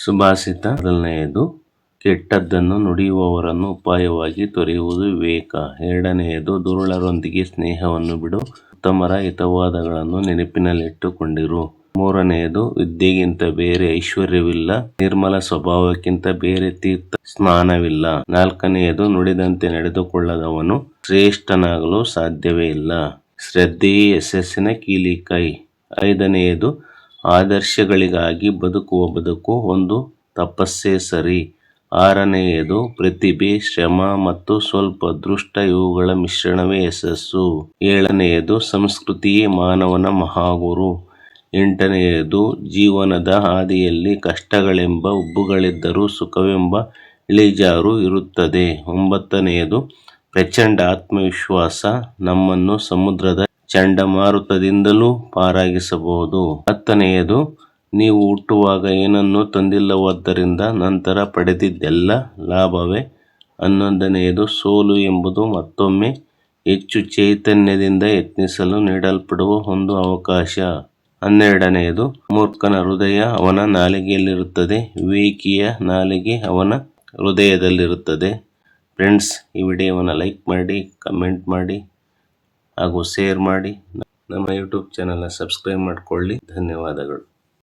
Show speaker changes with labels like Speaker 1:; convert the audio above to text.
Speaker 1: ಸುಭಾಷಿತ ಮೊದಲನೆಯದು, ಕೆಟ್ಟದ್ದನ್ನು ನುಡಿಯುವವರನ್ನು ಉಪಾಯವಾಗಿ ತೊರೆಯುವುದು ವಿವೇಕ. ಎರಡನೆಯದು, ದುರುಳರೊಂದಿಗೆ ಸ್ನೇಹವನ್ನು ಬಿಡು, ಉತ್ತಮರ ಹಿತವಾದಗಳನ್ನು ನೆನಪಿನಲ್ಲಿಟ್ಟುಕೊಂಡಿರು. ಮೂರನೆಯದು, ವಿದ್ಯೆಗಿಂತ ಬೇರೆ ಐಶ್ವರ್ಯವಿಲ್ಲ, ನಿರ್ಮಲ ಸ್ವಭಾವಕ್ಕಿಂತ ಬೇರೆ ತೀರ್ಥ ಸ್ನಾನವಿಲ್ಲ. ನಾಲ್ಕನೆಯದು, ನುಡಿದಂತೆ ನಡೆದುಕೊಳ್ಳದವನು ಶ್ರೇಷ್ಠನಾಗಲು ಸಾಧ್ಯವೇ ಇಲ್ಲ. ಶ್ರದ್ಧೆಯೇ ಯಶಸ್ಸಿನ ಕೀಲಿಕೈ. ಐದನೆಯದು, ಆದರ್ಶಗಳಿಗಾಗಿ ಬದುಕುವ ಬದುಕು ಒಂದು ತಪಸ್ಸೇ ಸರಿ. ಆರನೆಯದು, ಪ್ರತಿಭೆ, ಶ್ರಮ ಮತ್ತು ಸ್ವಲ್ಪ ಅದೃಷ್ಟ ಇವುಗಳ ಮಿಶ್ರಣವೇ ಯಶಸ್ಸು. ಏಳನೆಯದು, ಸಂಸ್ಕೃತಿಯೇ ಮಾನವನ ಮಹಾಗುರು. ಎಂಟನೆಯದು, ಜೀವನದ ಹಾದಿಯಲ್ಲಿ ಕಷ್ಟಗಳೆಂಬ ಉಬ್ಬುಗಳಿದ್ದರೂ ಸುಖವೆಂಬ ಇಳಿಜಾರು ಇರುತ್ತದೆ. ಒಂಬತ್ತನೆಯದು, ಪ್ರಚಂಡ ಆತ್ಮವಿಶ್ವಾಸ ನಮ್ಮನ್ನು ಸಮುದ್ರದ ಚಂಡಮಾರುತದಿಂದಲೂ ಪಾರಾಗಿಸಬಹುದು. ಹತ್ತನೆಯದು, ನೀವು ಹುಟ್ಟುವಾಗ ಏನನ್ನೂ ತಂದಿಲ್ಲವಾದ್ದರಿಂದ ನಂತರ ಪಡೆದಿದ್ದೆಲ್ಲ ಲಾಭವೇ. ಹನ್ನೊಂದನೆಯದು, ಸೋಲು ಎಂಬುದು ಮತ್ತೊಮ್ಮೆ ಹೆಚ್ಚು ಚೈತನ್ಯದಿಂದ ಯತ್ನಿಸಲು ನೀಡಲ್ಪಡುವ ಒಂದು ಅವಕಾಶ. ಹನ್ನೆರಡನೆಯದು, ಮೂರ್ಖನ ಹೃದಯ ಅವನ ನಾಲಿಗೆಯಲ್ಲಿರುತ್ತದೆ, ವಿವೇಕಿಯ ನಾಲಿಗೆ ಅವನ ಹೃದಯದಲ್ಲಿರುತ್ತದೆ. ಫ್ರೆಂಡ್ಸ್, ಈ ವಿಡಿಯೋವನ್ನು ಲೈಕ್ ಮಾಡಿ, ಕಮೆಂಟ್ ಮಾಡಿ ಹಾಗೂ ಶೇರ್ ಮಾಡಿ. ನಮ್ಮ ಯೂಟ್ಯೂಬ್ ಚಾನಲ್ನ ಸಬ್ಸ್ಕ್ರೈಬ್ ಮಾಡಿಕೊಳ್ಳಿ. ಧನ್ಯವಾದಗಳು.